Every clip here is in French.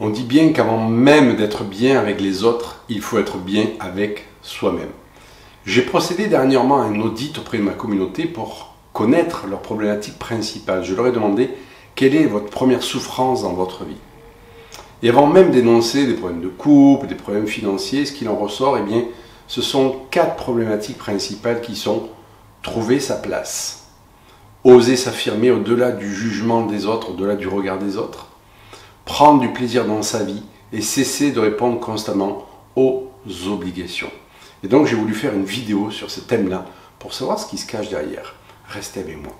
On dit bien qu'avant même d'être bien avec les autres, il faut être bien avec soi-même. J'ai procédé dernièrement à un audit auprès de ma communauté pour connaître leurs problématiques principales. Je leur ai demandé quelle est votre première souffrance dans votre vie. Et avant même d'énoncer des problèmes de couple, des problèmes financiers, ce qu'il en ressort, eh bien, ce sont 4 problématiques principales qui sont trouver sa place, oser s'affirmer au-delà du jugement des autres, au-delà du regard des autres, prendre du plaisir dans sa vie et cesser de répondre constamment aux obligations. Et donc j'ai voulu faire une vidéo sur ce thème-là pour savoir ce qui se cache derrière. Restez avec moi.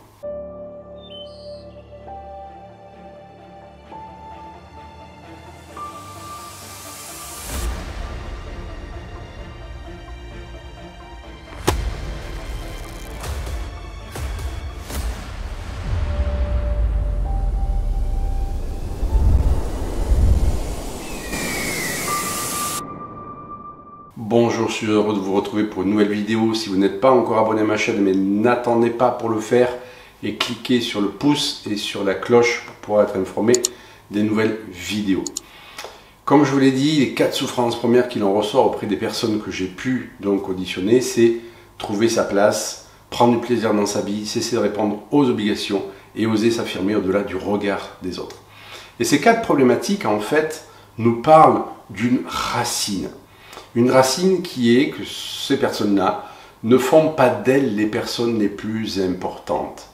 Bonjour, je suis heureux de vous retrouver pour une nouvelle vidéo. Si vous n'êtes pas encore abonné à ma chaîne, mais n'attendez pas pour le faire et cliquez sur le pouce et sur la cloche pour pouvoir être informé des nouvelles vidéos. Comme je vous l'ai dit, les 4 souffrances premières qu'il en ressort auprès des personnes que j'ai pu donc auditionner, c'est trouver sa place, prendre du plaisir dans sa vie, cesser de répondre aux obligations et oser s'affirmer au-delà du regard des autres. Et ces 4 problématiques, en fait, nous parlent d'une racine. Une racine qui est que ces personnes-là ne font pas d'elles les personnes les plus importantes.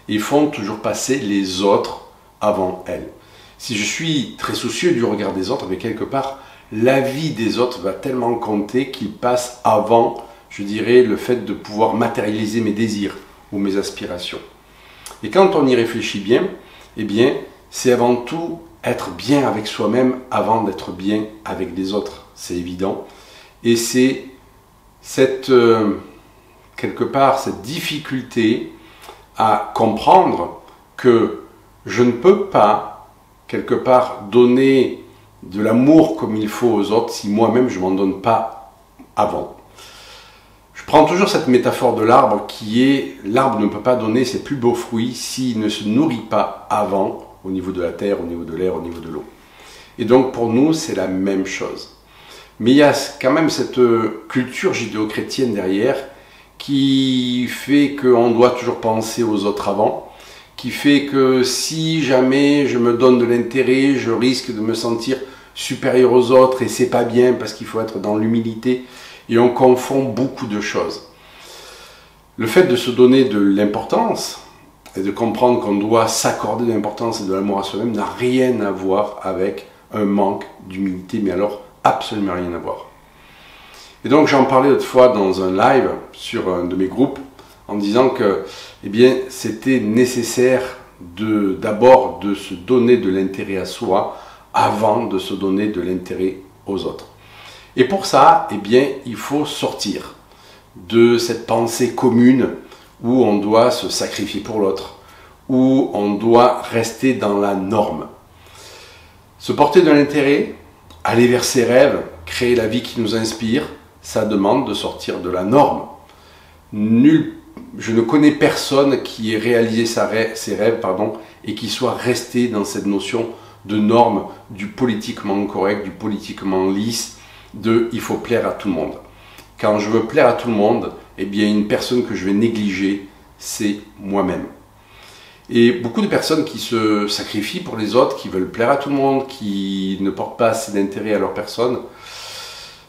Ils font toujours passer les autres avant elles. Si je suis très soucieux du regard des autres, mais quelque part, l'avis des autres va tellement compter qu'il passe avant, je dirais, le fait de pouvoir matérialiser mes désirs ou mes aspirations. Et quand on y réfléchit bien, eh bien, c'est avant tout être bien avec soi-même avant d'être bien avec les autres. C'est évident. Et c'est cette, quelque part, cette difficulté à comprendre que je ne peux pas, quelque part, donner de l'amour comme il faut aux autres si moi-même je ne m'en donne pas avant. Je prends toujours cette métaphore de l'arbre qui est, l'arbre ne peut pas donner ses plus beaux fruits s'il ne se nourrit pas avant, au niveau de la terre, au niveau de l'air, au niveau de l'eau. Et donc pour nous, c'est la même chose. Mais il y a quand même cette culture judéo-chrétienne derrière qui fait qu'on doit toujours penser aux autres avant, qui fait que si jamais je me donne de l'intérêt, je risque de me sentir supérieur aux autres et c'est pas bien parce qu'il faut être dans l'humilité et on confond beaucoup de choses. Le fait de se donner de l'importance et de comprendre qu'on doit s'accorder de l'importance et de l'amour à soi-même n'a rien à voir avec un manque d'humilité, mais alors absolument rien à voir. Et donc j'en parlais autrefois dans un live sur un de mes groupes en disant que eh bien, c'était nécessaire d'abord de se donner de l'intérêt à soi avant de se donner de l'intérêt aux autres. Et pour ça, eh bien, il faut sortir de cette pensée commune où on doit se sacrifier pour l'autre, où on doit rester dans la norme. Se porter de l'intérêt, aller vers ses rêves, créer la vie qui nous inspire, ça demande de sortir de la norme. Je ne connais personne qui ait réalisé ses rêves et qui soit resté dans cette notion de norme, du politiquement correct, du politiquement lisse, de il faut plaire à tout le monde. Quand je veux plaire à tout le monde, eh bien une personne que je vais négliger, c'est moi-même. Et beaucoup de personnes qui se sacrifient pour les autres, qui veulent plaire à tout le monde, qui ne portent pas assez d'intérêt à leur personne,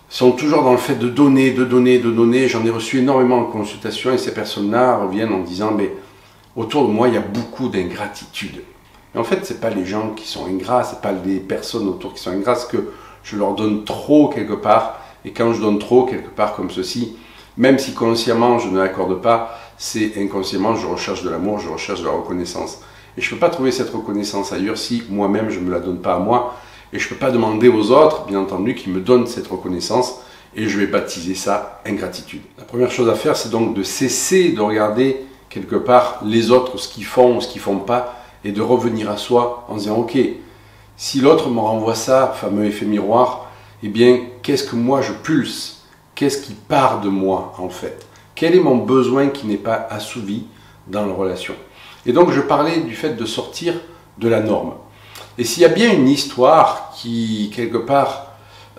sont toujours dans le fait de donner, de donner, de donner. J'en ai reçu énormément en consultation et ces personnes-là reviennent en disant « mais autour de moi, il y a beaucoup d'ingratitude ». Et en fait, ce n'est pas les gens qui sont ingrats, ce n'est pas les personnes autour qui sont ingrats, c'est que je leur donne trop quelque part. Et quand je donne trop quelque part comme ceci, même si consciemment je ne l'accorde pas, c'est inconsciemment, je recherche de l'amour, je recherche de la reconnaissance. Et je ne peux pas trouver cette reconnaissance ailleurs si moi-même je ne me la donne pas à moi. Et je ne peux pas demander aux autres, bien entendu, qu'ils me donnent cette reconnaissance. Et je vais baptiser ça ingratitude. La première chose à faire, c'est donc de cesser de regarder quelque part les autres, ce qu'ils font ou ce qu'ils ne font pas, et de revenir à soi en se disant, ok, si l'autre me renvoie ça, fameux effet miroir, eh bien, qu'est-ce que moi je pulse? Qu'est-ce qui part de moi, en fait? Quel est mon besoin qui n'est pas assouvi dans la relation? Et donc, je parlais du fait de sortir de la norme. Et s'il y a bien une histoire qui, quelque part,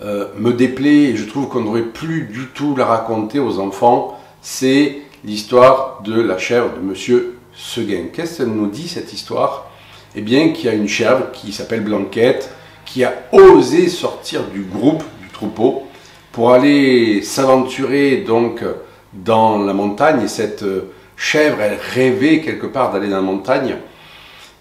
me déplaît, et je trouve qu'on n'aurait plus du tout la raconter aux enfants, c'est l'histoire de la chèvre de Monsieur Seguin. Qu'est-ce qu'elle nous dit, cette histoire? Eh bien, qu'il y a une chèvre qui s'appelle Blanquette, qui a osé sortir du groupe, du troupeau, pour aller s'aventurer donc dans la montagne. Et cette chèvre, elle rêvait quelque part d'aller dans la montagne,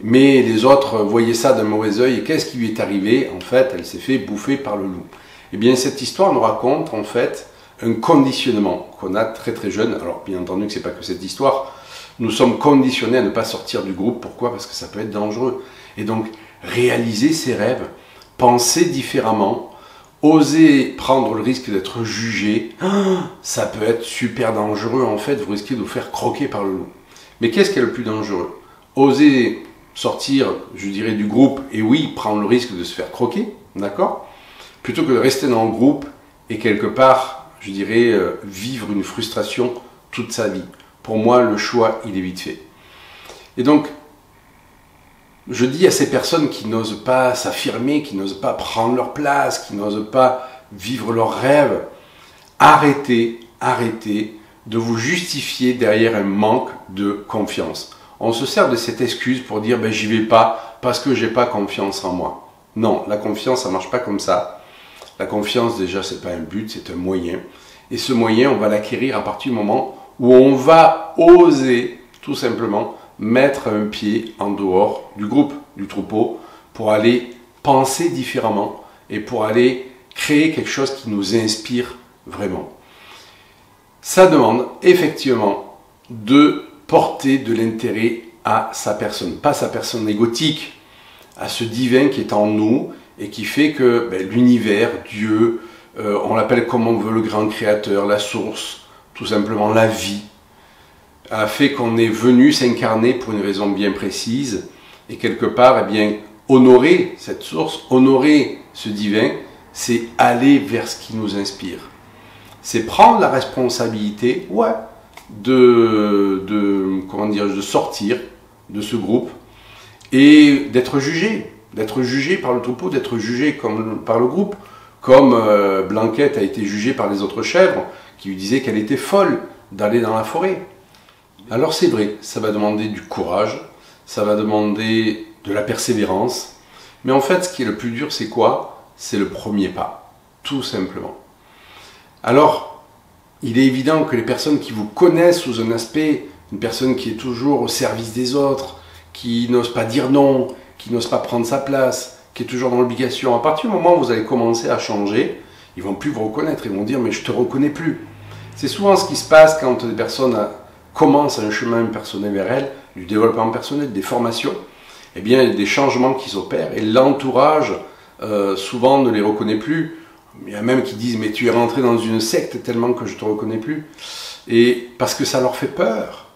mais les autres voyaient ça d'un mauvais œil. Et qu'est-ce qui lui est arrivé? En fait, elle s'est fait bouffer par le loup. Eh bien, cette histoire nous raconte en fait un conditionnement qu'on a très très jeune. Alors, bien entendu que c'est pas que cette histoire. Nous sommes conditionnés à ne pas sortir du groupe. Pourquoi? Parce que ça peut être dangereux. Et donc, réaliser ses rêves, penser différemment, oser prendre le risque d'être jugé, ça peut être super dangereux en fait. Vous risquez de vous faire croquer par le loup. Mais qu'est-ce qui est le plus dangereux? Oser sortir, je dirais, du groupe, et oui, prendre le risque de se faire croquer, d'accord? Plutôt que de rester dans le groupe et quelque part, je dirais, vivre une frustration toute sa vie. Pour moi, le choix, il est vite fait. Et donc, je dis à ces personnes qui n'osent pas s'affirmer, qui n'osent pas prendre leur place, qui n'osent pas vivre leurs rêves, arrêtez de vous justifier derrière un manque de confiance. On se sert de cette excuse pour dire ben, j'y vais pas parce que j'ai pas confiance en moi. Non, la confiance, ça marche pas comme ça. La confiance, déjà, c'est pas un but, c'est un moyen. Et ce moyen, on va l'acquérir à partir du moment où on va oser, tout simplement, mettre un pied en dehors du groupe, du troupeau, pour aller penser différemment et pour aller créer quelque chose qui nous inspire vraiment. Ça demande effectivement de porter de l'intérêt à sa personne, pas sa personne égotique, à ce divin qui est en nous et qui fait que l'univers, Dieu, on l'appelle comme on veut, le grand créateur, la source, tout simplement la vie, a fait qu'on est venu s'incarner pour une raison bien précise et quelque part, eh bien, honorer cette source, honorer ce divin, c'est aller vers ce qui nous inspire. C'est prendre la responsabilité, ouais, de sortir de ce groupe et d'être jugé par le troupeau, d'être jugé par le groupe, comme Blanquette a été jugée par les autres chèvres qui lui disaient qu'elle était folle d'aller dans la forêt. Alors c'est vrai, ça va demander du courage, ça va demander de la persévérance, mais en fait ce qui est le plus dur c'est quoi? C'est le premier pas, tout simplement. Alors, il est évident que les personnes qui vous connaissent sous un aspect, une personne qui est toujours au service des autres, qui n'ose pas dire non, qui n'ose pas prendre sa place, qui est toujours dans l'obligation, à partir du moment où vous allez commencer à changer, ils vont plus vous reconnaître, ils vont dire mais je te reconnais plus. C'est souvent ce qui se passe quand des personnes commencent un chemin personnel vers elles, du développement personnel, des formations, eh bien il y a des changements qui s'opèrent et l'entourage souvent ne les reconnaît plus. Il y a même qui disent mais tu es rentré dans une secte tellement que je ne te reconnais plus. Et parce que ça leur fait peur.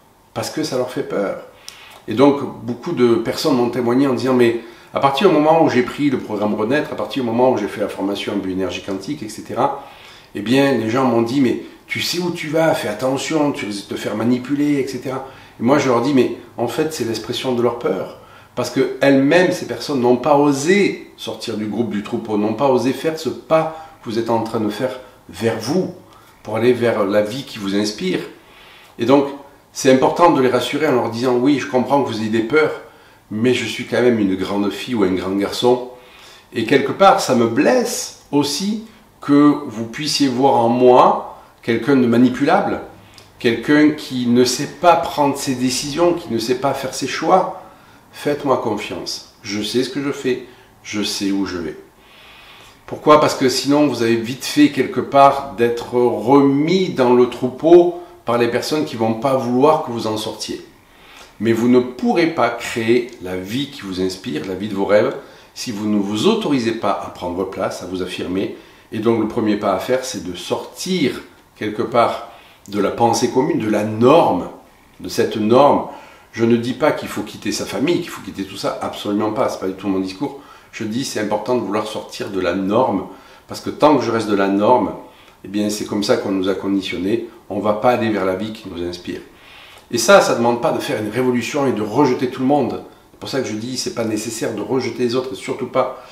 Et donc beaucoup de personnes m'ont témoigné en disant mais à partir du moment où j'ai pris le programme Renaître, à partir du moment où j'ai fait la formation en bioénergie quantique, etc., eh bien les gens m'ont dit mais tu sais où tu vas, fais attention, tu risques de te faire manipuler, etc. Et moi je leur dis mais en fait c'est l'expression de leur peur. Parce qu'elles-mêmes, ces personnes, n'ont pas osé sortir du groupe, du troupeau, n'ont pas osé faire ce pas que vous êtes en train de faire vers vous, pour aller vers la vie qui vous inspire. Et donc, c'est important de les rassurer en leur disant, oui, je comprends que vous ayez des peurs, mais je suis quand même une grande fille ou un grand garçon. Et quelque part, ça me blesse aussi que vous puissiez voir en moi quelqu'un de manipulable, quelqu'un qui ne sait pas prendre ses décisions, qui ne sait pas faire ses choix. Faites-moi confiance, je sais ce que je fais, je sais où je vais. Pourquoi? Parce que sinon vous avez vite fait quelque part d'être remis dans le troupeau par les personnes qui ne vont pas vouloir que vous en sortiez. Mais vous ne pourrez pas créer la vie qui vous inspire, la vie de vos rêves, si vous ne vous autorisez pas à prendre votre place, à vous affirmer. Et donc le premier pas à faire, c'est de sortir quelque part de la pensée commune, de la norme, de cette norme. Je ne dis pas qu'il faut quitter sa famille, qu'il faut quitter tout ça, absolument pas, c'est pas du tout mon discours. Je dis c'est important de vouloir sortir de la norme, parce que tant que je reste de la norme, eh bien c'est comme ça qu'on nous a conditionnés, on ne va pas aller vers la vie qui nous inspire. Et ça ne demande pas de faire une révolution et de rejeter tout le monde. C'est pour ça que je dis, c'est pas nécessaire de rejeter les autres, et surtout pas.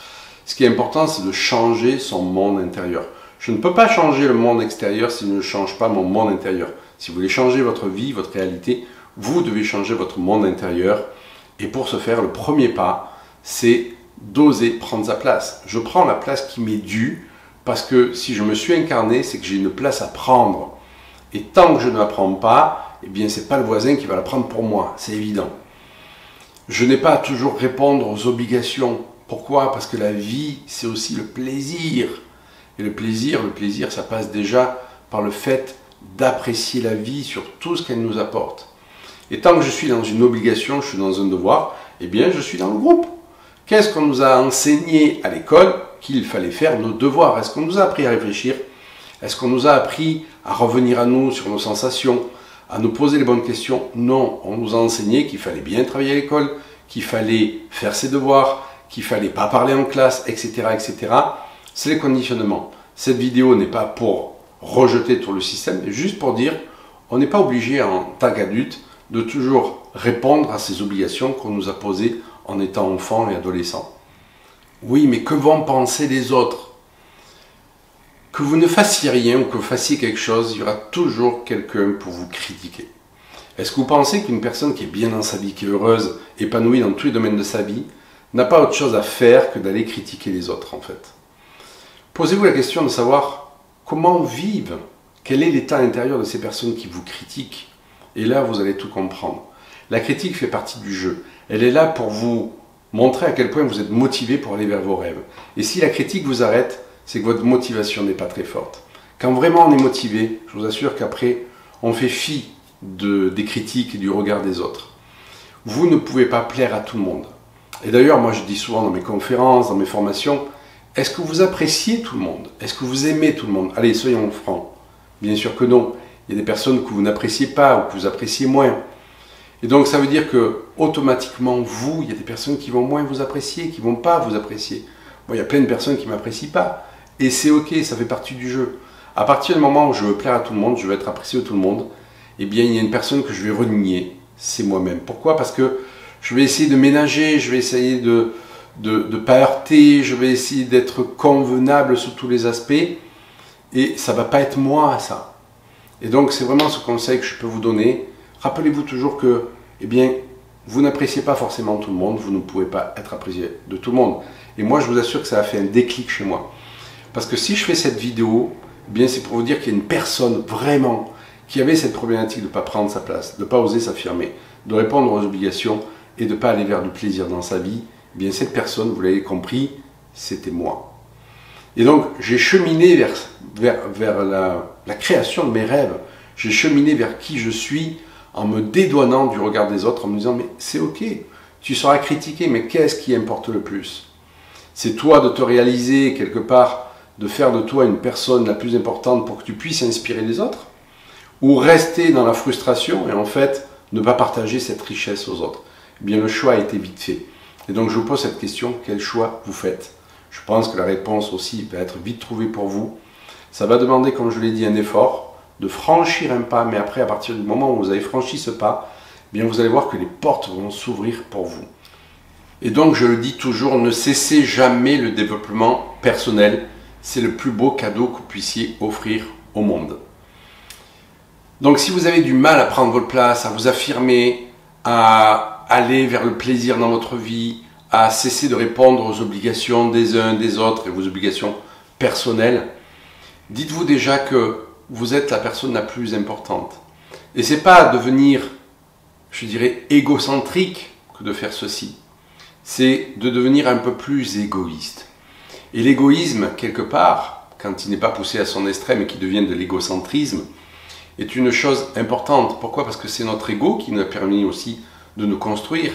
Ce qui est important, c'est de changer son monde intérieur. Je ne peux pas changer le monde extérieur si je ne change pas mon monde intérieur. Si vous voulez changer votre vie, votre réalité, vous devez changer votre monde intérieur. Et pour ce faire, le premier pas, c'est d'oser prendre sa place. Je prends la place qui m'est due, parce que si je me suis incarné, c'est que j'ai une place à prendre. Et tant que je ne la prends pas, eh bien, c'est pas le voisin qui va la prendre pour moi, c'est évident. Je n'ai pas à toujours répondre aux obligations. Pourquoi? Parce que la vie, c'est aussi le plaisir. Et le plaisir, ça passe déjà par le fait d'apprécier la vie sur tout ce qu'elle nous apporte. Et tant que je suis dans une obligation, je suis dans un devoir, eh bien, je suis dans le groupe. Qu'est-ce qu'on nous a enseigné à l'école? Qu'il fallait faire nos devoirs. Est-ce qu'on nous a appris à réfléchir? Est-ce qu'on nous a appris à revenir à nous sur nos sensations, à nous poser les bonnes questions? Non, on nous a enseigné qu'il fallait bien travailler à l'école, qu'il fallait faire ses devoirs, qu'il fallait pas parler en classe, etc., etc. C'est les conditionnements. Cette vidéo n'est pas pour rejeter tout le système, mais juste pour dire, on n'est pas obligé en tant qu'adulte de toujours répondre à ces obligations qu'on nous a posées en étant enfant et adolescent. Oui, mais que vont penser les autres? Que vous ne fassiez rien ou que vous fassiez quelque chose, il y aura toujours quelqu'un pour vous critiquer. Est-ce que vous pensez qu'une personne qui est bien dans sa vie, qui est heureuse, épanouie dans tous les domaines de sa vie, n'a pas autre chose à faire que d'aller critiquer les autres en fait? Posez-vous la question de savoir comment vivent, quel est l'état intérieur de ces personnes qui vous critiquent. Et là, vous allez tout comprendre. La critique fait partie du jeu. Elle est là pour vous montrer à quel point vous êtes motivé pour aller vers vos rêves. Et si la critique vous arrête, c'est que votre motivation n'est pas très forte. Quand vraiment on est motivé, je vous assure qu'après, on fait fi des critiques et du regard des autres. Vous ne pouvez pas plaire à tout le monde. Et d'ailleurs, moi je dis souvent dans mes conférences, dans mes formations, est-ce que vous appréciez tout le monde? Est-ce que vous aimez tout le monde? Allez, soyons francs. Bien sûr que non. Il y a des personnes que vous n'appréciez pas ou que vous appréciez moins. Et donc ça veut dire que automatiquement, vous, il y a des personnes qui vont moins vous apprécier, qui ne vont pas vous apprécier. Bon, il y a plein de personnes qui ne m'apprécient pas. Et c'est ok, ça fait partie du jeu. À partir du moment où je veux plaire à tout le monde, je veux être apprécié de tout le monde, eh bien il y a une personne que je vais renier, c'est moi-même. Pourquoi? Parce que je vais essayer de ménager, je vais essayer de ne pas heurter, je vais essayer d'être convenable sous tous les aspects. Et ça ne va pas être moi, ça. Et donc c'est vraiment ce conseil que je peux vous donner. Rappelez-vous toujours que, eh bien, vous n'appréciez pas forcément tout le monde, vous ne pouvez pas être apprécié de tout le monde. Et moi, je vous assure que ça a fait un déclic chez moi. Parce que si je fais cette vidéo, eh bien, c'est pour vous dire qu'il y a une personne vraiment qui avait cette problématique de ne pas prendre sa place, de ne pas oser s'affirmer, de répondre aux obligations et de ne pas aller vers du plaisir dans sa vie. Eh bien, cette personne, vous l'avez compris, c'était moi. Et donc, j'ai cheminé vers la création de mes rêves. J'ai cheminé vers qui je suis en me dédouanant du regard des autres, en me disant, mais c'est ok, tu seras critiqué, mais qu'est-ce qui importe le plus? C'est toi de te réaliser quelque part, de faire de toi une personne la plus importante pour que tu puisses inspirer les autres? Ou rester dans la frustration et en fait, ne pas partager cette richesse aux autres? Eh bien, le choix a été vite fait. Et donc, je vous pose cette question, quel choix vous faites? Je pense que la réponse aussi va être vite trouvée pour vous. Ça va demander, comme je l'ai dit, un effort, de franchir un pas, mais après, à partir du moment où vous avez franchi ce pas, eh bien, vous allez voir que les portes vont s'ouvrir pour vous. Et donc, je le dis toujours, ne cessez jamais le développement personnel. C'est le plus beau cadeau que vous puissiez offrir au monde. Donc, si vous avez du mal à prendre votre place, à vous affirmer, à aller vers le plaisir dans votre vie, à cesser de répondre aux obligations des uns des autres et vos obligations personnelles, dites-vous déjà que vous êtes la personne la plus importante. Et ce n'est pas devenir, je dirais, égocentrique que de faire ceci. C'est de devenir un peu plus égoïste. Et l'égoïsme, quelque part, quand il n'est pas poussé à son extrême et qui devient de l'égocentrisme, est une chose importante. Pourquoi? Parce que c'est notre ego qui nous a permis aussi de nous construire.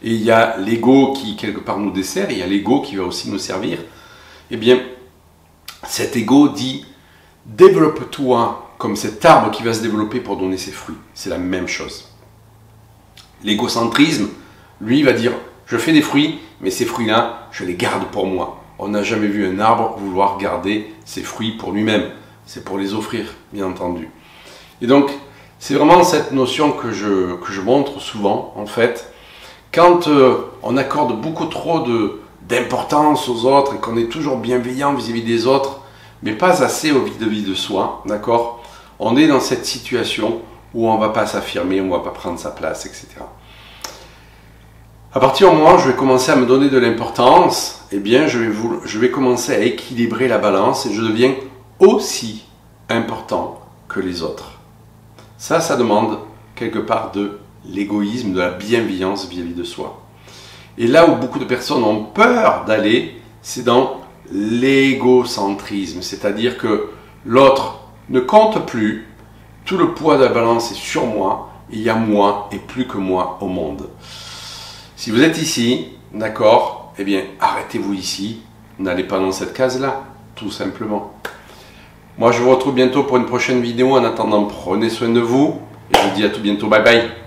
Et il y a l'ego qui, quelque part, nous dessert, et il y a l'ego qui va aussi nous servir. Eh bien, cet ego dit, développe-toi comme cet arbre qui va se développer pour donner ses fruits. C'est la même chose. L'égocentrisme, lui, va dire, je fais des fruits, mais ces fruits-là, je les garde pour moi. On n'a jamais vu un arbre vouloir garder ses fruits pour lui-même. C'est pour les offrir, bien entendu. Et donc, c'est vraiment cette notion que je montre souvent, en fait, Quand on accorde beaucoup trop d'importance aux autres et qu'on est toujours bienveillant vis-à-vis des autres, mais pas assez vis-à-vis de soi, d'accord? On est dans cette situation où on ne va pas s'affirmer, on ne va pas prendre sa place, etc. À partir du moment où je vais commencer à me donner de l'importance, eh bien, je vais commencer à équilibrer la balance et je deviens aussi important que les autres. Ça demande quelque part de l'égoïsme, de la bienveillance vis-à-vis de soi. Et là où beaucoup de personnes ont peur d'aller, c'est dans l'égocentrisme, c'est-à-dire que l'autre ne compte plus, tout le poids de la balance est sur moi, il y a moi et plus que moi au monde. Si vous êtes ici, d'accord, eh bien arrêtez-vous ici, n'allez pas dans cette case-là, tout simplement. Moi je vous retrouve bientôt pour une prochaine vidéo, en attendant prenez soin de vous, et je vous dis à tout bientôt, bye bye.